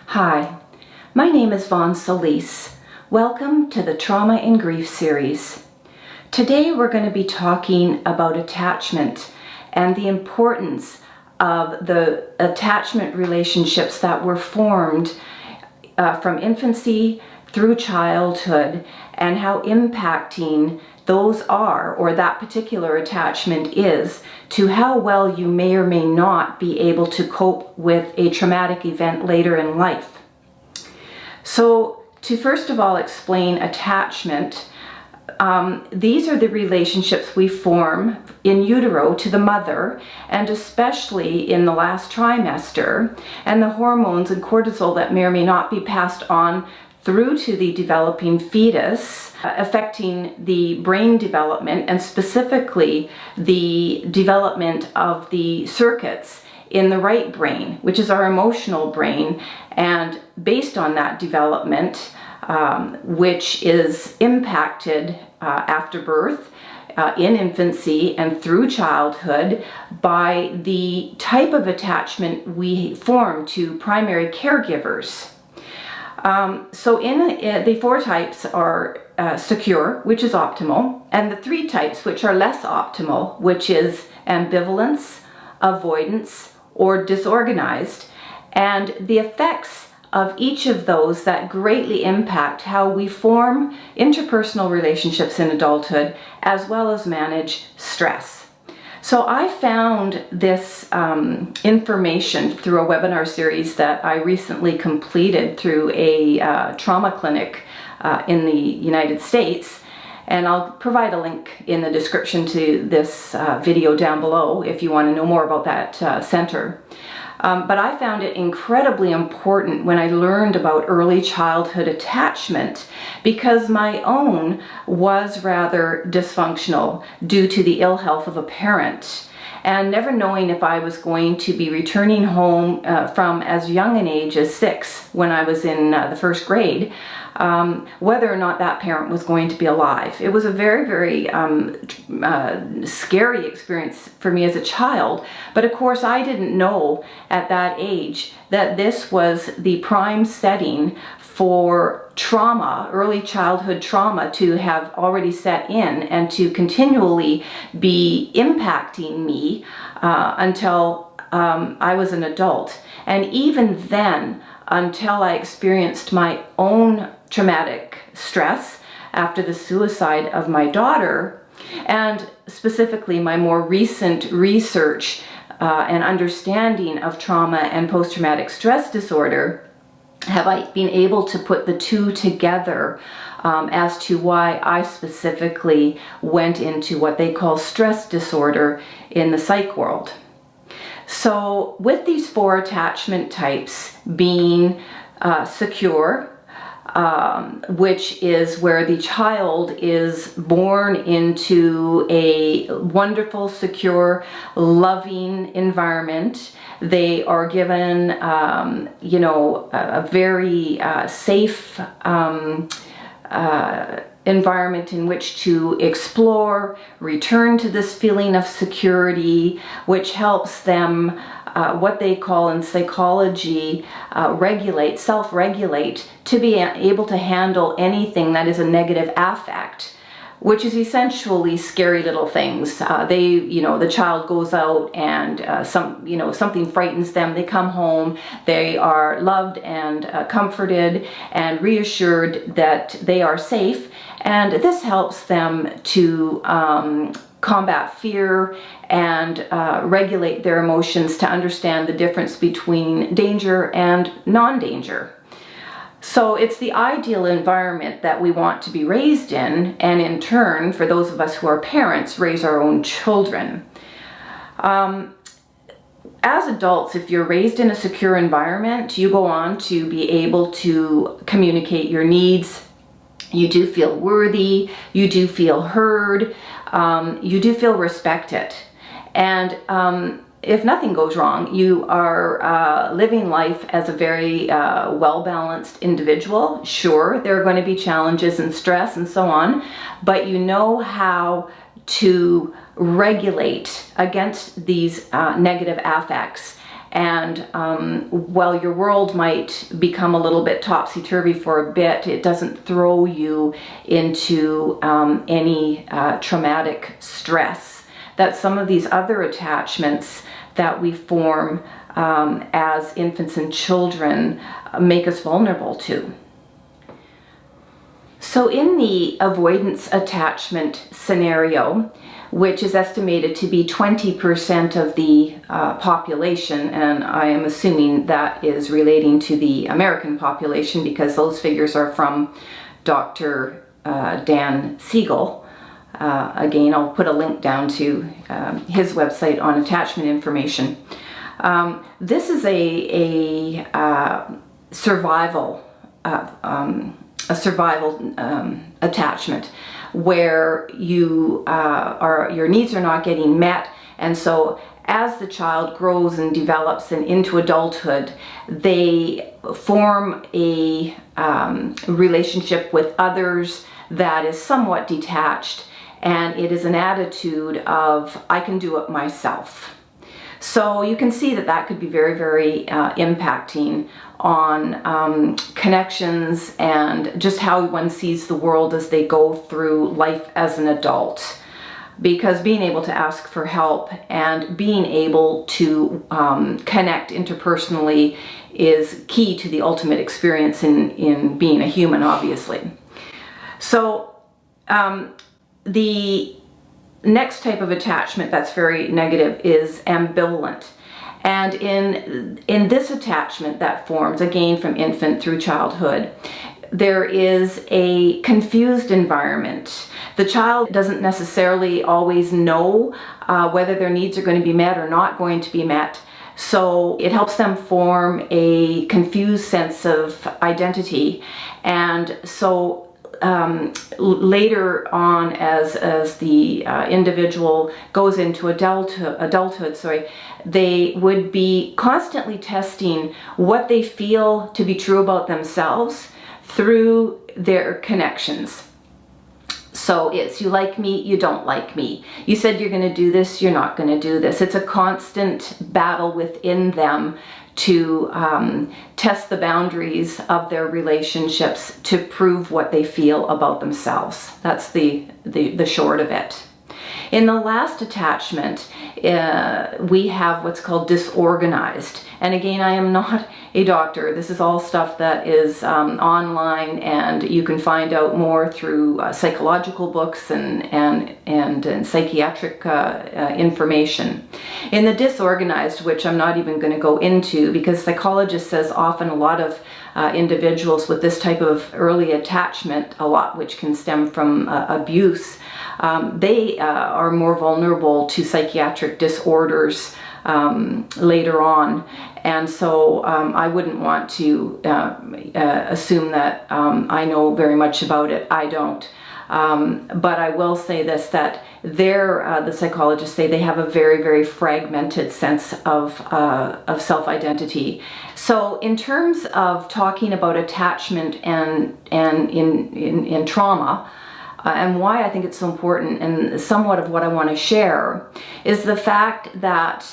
Hi, my name is Vaughn Solis. Welcome to the Trauma and Grief series. Today we're going to be talking about attachment and the importance of the attachment relationships that were formed from infancy through childhood and how impacting those are, or that particular attachment is, to how well you may or may not be able to cope with a traumatic event later in life. So to first of all explain attachment, these are the relationships we form in utero to the mother, and especially in the last trimester, and the hormones and cortisol that may or may not be passed on through to the developing fetus, affecting the brain development and specifically the development of the circuits in the right brain, which is our emotional brain, and based on that development, which is impacted after birth, in infancy and through childhood by the type of attachment we form to primary caregivers. So the four types are secure, which is optimal, and the three types which are less optimal, which is ambivalence, avoidance, or disorganized, and the effects of each of those that greatly impact how we form interpersonal relationships in adulthood, as well as manage stress. So I found this information through a webinar series that I recently completed through a trauma clinic in the United States. And I'll provide a link in the description to this video down below if you want to know more about that center. But I found it incredibly important when I learned about early childhood attachment, because my own was rather dysfunctional due to the ill health of a parent, and never knowing if I was going to be returning home from as young an age as 6 when I was in the first grade, whether or not that parent was going to be alive. It was a very, very scary experience for me as a child, but of course I didn't know at that age that this was the prime setting for trauma, early childhood trauma, to have already set in and to continually be impacting me until I was an adult. And even then, until I experienced my own traumatic stress after the suicide of my daughter, and specifically my more recent research and understanding of trauma and post-traumatic stress disorder, have I been able to put the two together as to why I specifically went into what they call stress disorder in the psych world. So with these four attachment types being secure, which is where the child is born into a wonderful, secure, loving environment. They are given, a very safe environment in which to explore, return to this feeling of security, which helps them what they call in psychology self-regulate, to be able to handle anything that is a negative affect, which is essentially scary little things. The child goes out and something frightens them. They come home, they are loved and comforted and reassured that they are safe, and this helps them to combat fear and regulate their emotions to understand the difference between danger and non-danger. So it's the ideal environment that we want to be raised in, and in turn, for those of us who are parents, raise our own children. As adults, if you're raised in a secure environment, you go on to be able to communicate your needs. You do feel worthy, you do feel heard, you do feel respected. And if nothing goes wrong, you are living life as a very well-balanced individual. Sure, there are going to be challenges and stress and so on, but you know how to regulate against these negative affects And while your world might become a little bit topsy-turvy for a bit, it doesn't throw you into any traumatic stress that some of these other attachments that we form as infants and children make us vulnerable to. So in the avoidance attachment scenario, which is estimated to be 20% of the population, and I am assuming that is relating to the American population because those figures are from Dr. Dan Siegel. Again, I'll put a link down to his website on attachment information. This is a survival attachment where your needs are not getting met, and so as the child grows and develops and into adulthood, they form a relationship with others that is somewhat detached, and it is an attitude of I can do it myself. So you can see that that could be very, very impacting on connections and just how one sees the world as they go through life as an adult. Because being able to ask for help and being able to connect interpersonally is key to the ultimate experience in being a human, obviously. So the next type of attachment that's very negative is ambivalent. And in this attachment that forms, again from infant through childhood, there is a confused environment. The child doesn't necessarily always know whether their needs are going to be met or not going to be met. So it helps them form a confused sense of identity. And so later on, as the individual goes into adulthood, they would be constantly testing what they feel to be true about themselves through their connections. So it's you like me, you don't like me. You said you're going to do this, you're not going to do this. It's a constant battle within them to test the boundaries of their relationships to prove what they feel about themselves. That's the short of it. In the last attachment, we have what's called disorganized. And again, I am not a doctor. This is all stuff that is online, and you can find out more through psychological books and psychiatric information. In the disorganized, which I'm not even going to go into, because psychologists says often a lot of individuals with this type of early attachment, a lot which can stem from abuse, they are more vulnerable to psychiatric disorders later on. And so I wouldn't want to assume that I know very much about it. I don't. But I will say this, that the psychologists say they have a very, very fragmented sense of self-identity. So in terms of talking about attachment and in trauma, and why I think it's so important, and somewhat of what I want to share, is the fact that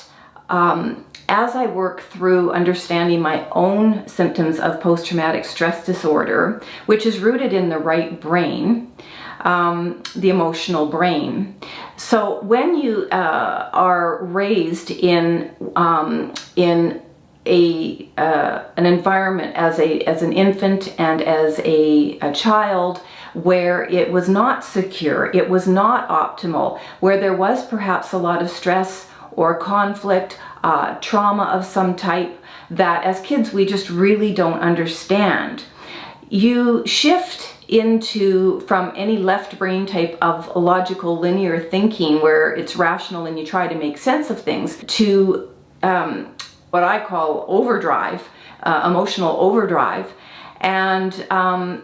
as I work through understanding my own symptoms of post-traumatic stress disorder, which is rooted in the right brain, the emotional brain. So when you are raised in an environment as an infant and as a child where it was not secure, it was not optimal, where there was perhaps a lot of stress or conflict, trauma of some type that as kids we just really don't understand, you shift from any left brain type of logical linear thinking where it's rational and you try to make sense of things to what I call overdrive, emotional overdrive. And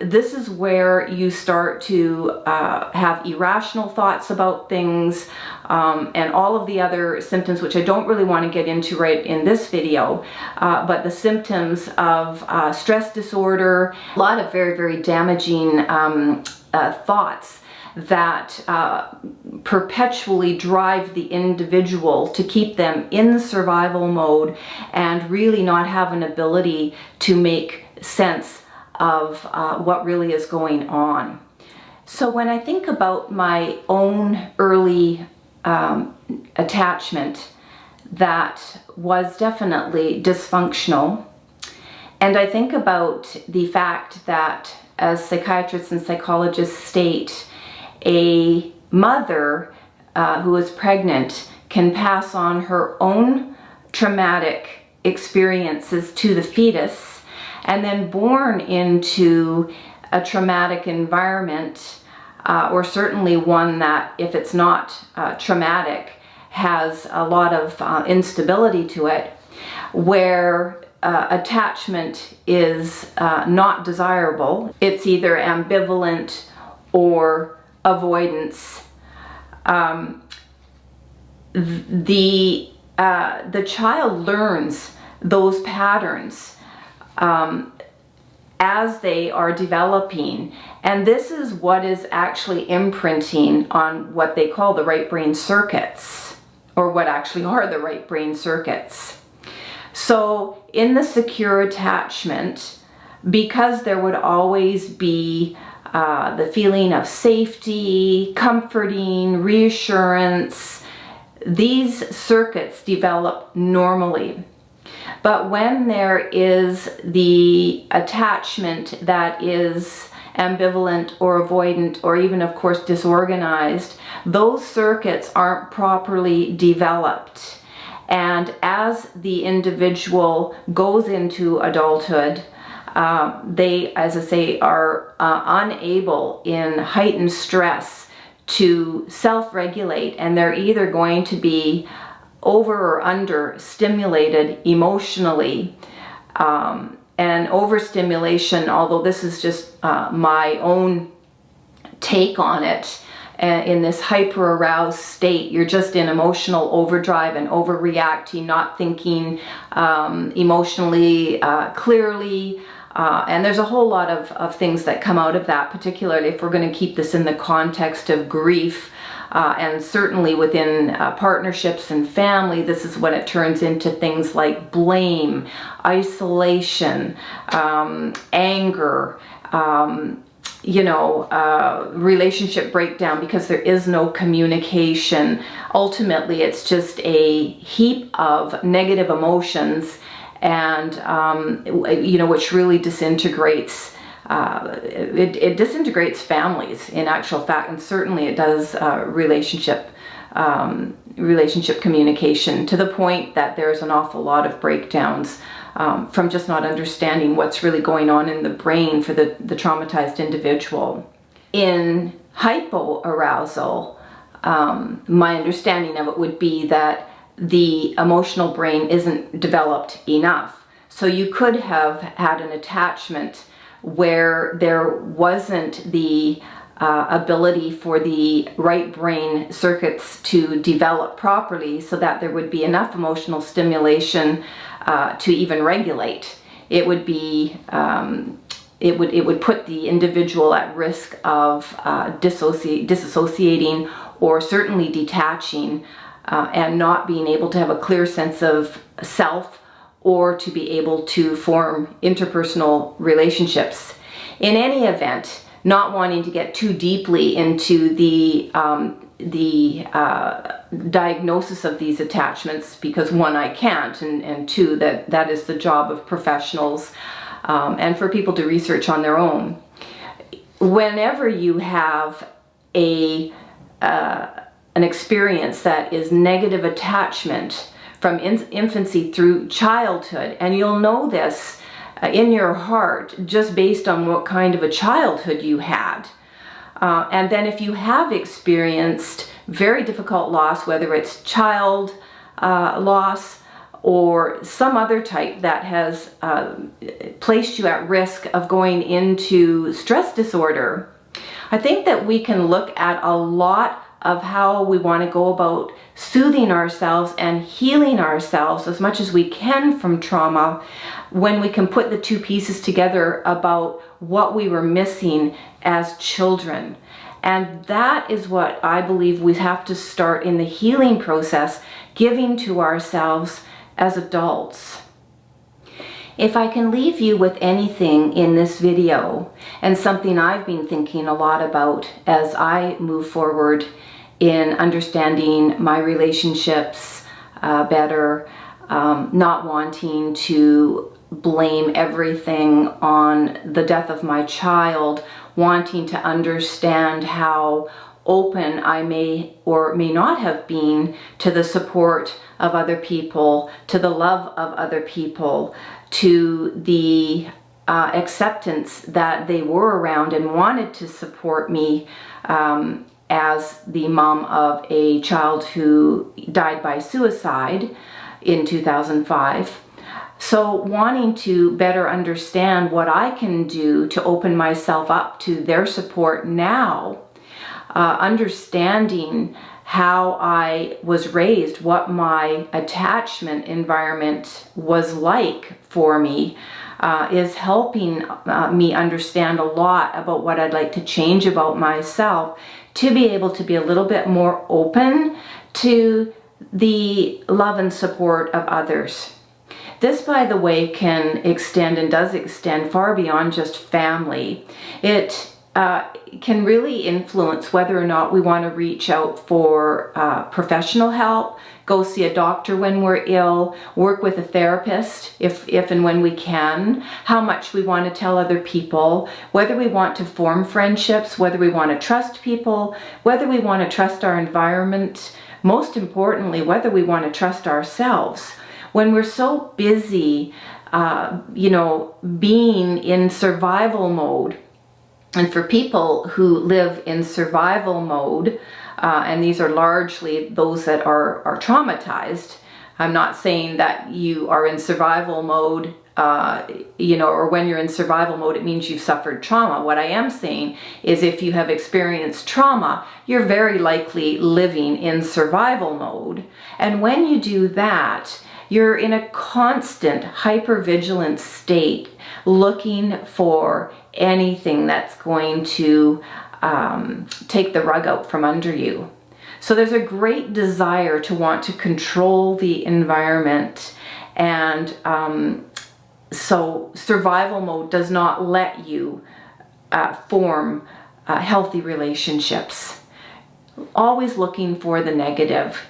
this is where you start to have irrational thoughts about things and all of the other symptoms, which I don't really want to get into right in this video, but the symptoms of stress disorder, a lot of very, very damaging thoughts that perpetually drive the individual to keep them in survival mode and really not have an ability to make sense of what really is going on. So when I think about my own early attachment that was definitely dysfunctional, and I think about the fact that, as psychiatrists and psychologists state, a mother who is pregnant can pass on her own traumatic experiences to the fetus, and then born into a traumatic environment, or certainly one that, if it's not traumatic, has a lot of instability to it, where attachment is not desirable. It's either ambivalent or avoidance. The child learns those patterns as they are developing, and this is what is actually imprinting on what they call the right brain circuits, or what actually are the right brain circuits. So in the secure attachment, because there would always be the feeling of safety, comforting, reassurance, these circuits develop normally. But when there is the attachment that is ambivalent or avoidant, or even, of course, disorganized, those circuits aren't properly developed. And as the individual goes into adulthood, they, as I say, are unable in heightened stress to self-regulate, and they're either going to be over or under stimulated emotionally. And overstimulation, although this is just my own take on it, in this hyper-aroused state, you're just in emotional overdrive and overreacting, not thinking emotionally clearly. And there's a whole lot of things that come out of that, particularly if we're going to keep this in the context of grief. And certainly within partnerships and family, this is when it turns into things like blame, isolation, anger, relationship breakdown because there is no communication. Ultimately, it's just a heap of negative emotions, and which really disintegrates. It disintegrates families, in actual fact, and certainly it does relationship communication, to the point that there's an awful lot of breakdowns from just not understanding what's really going on in the brain for the traumatized individual. In hypo arousal, my understanding of it would be that the emotional brain isn't developed enough. So you could have had an attachment where there wasn't the ability for the right brain circuits to develop properly, so that there would be enough emotional stimulation to even regulate. It would be it would put the individual at risk of disassociating, or certainly detaching, and not being able to have a clear sense of self, or to be able to form interpersonal relationships. In any event, not wanting to get too deeply into the diagnosis of these attachments, because one, I can't, and two, that is the job of professionals, and for people to research on their own. Whenever you have an experience that is negative attachment from infancy through childhood, and you'll know this in your heart just based on what kind of a childhood you had. And then if you have experienced very difficult loss, whether it's child loss or some other type that has placed you at risk of going into stress disorder, I think that we can look at a lot of how we want to go about soothing ourselves and healing ourselves as much as we can from trauma, when we can put the two pieces together about what we were missing as children. And that is what I believe we have to start in the healing process, giving to ourselves as adults. If I can leave you with anything in this video, and something I've been thinking a lot about as I move forward in understanding my relationships better, not wanting to blame everything on the death of my child, wanting to understand how open I may or may not have been to the support of other people, to the love of other people, to the acceptance that they were around and wanted to support me as the mom of a child who died by suicide in 2005. So wanting to better understand what I can do to open myself up to their support now, understanding how I was raised, what my attachment environment was like for me, is helping me understand a lot about what I'd like to change about myself to be able to be a little bit more open to the love and support of others. This, by the way, can extend and does extend far beyond just family. It can really influence whether or not we want to reach out for professional help, go see a doctor when we're ill, work with a therapist if and when we can, how much we want to tell other people, whether we want to form friendships, whether we want to trust people, whether we want to trust our environment, most importantly, whether we want to trust ourselves. When we're so busy, being in survival mode, and for people who live in survival mode, and these are largely those that are traumatized, I'm not saying that you are in survival mode, or when you're in survival mode, it means you've suffered trauma. What I am saying is if you have experienced trauma, you're very likely living in survival mode. And when you do that, you're in a constant hypervigilant state, looking for anything that's going to take the rug out from under you. So there's a great desire to want to control the environment, and so survival mode does not let you form healthy relationships. Always looking for the negative,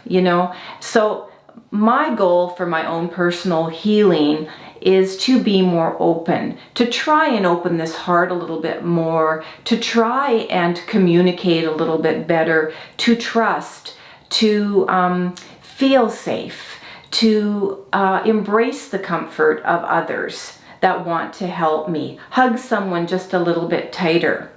So my goal for my own personal healing is to be more open, to try and open this heart a little bit more, to try and communicate a little bit better, to trust, to feel safe, to embrace the comfort of others that want to help me, hug someone just a little bit tighter.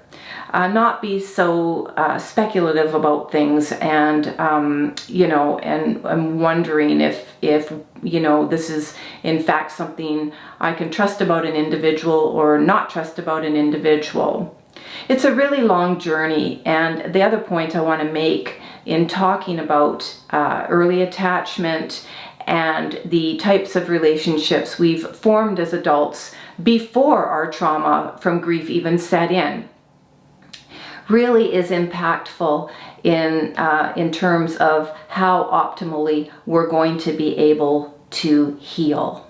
Not be so speculative about things, and and I'm wondering if this is in fact something I can trust about an individual or not trust about an individual. It's a really long journey, and the other point I want to make in talking about early attachment and the types of relationships we've formed as adults before our trauma from grief even set in really is impactful in terms of how optimally we're going to be able to heal.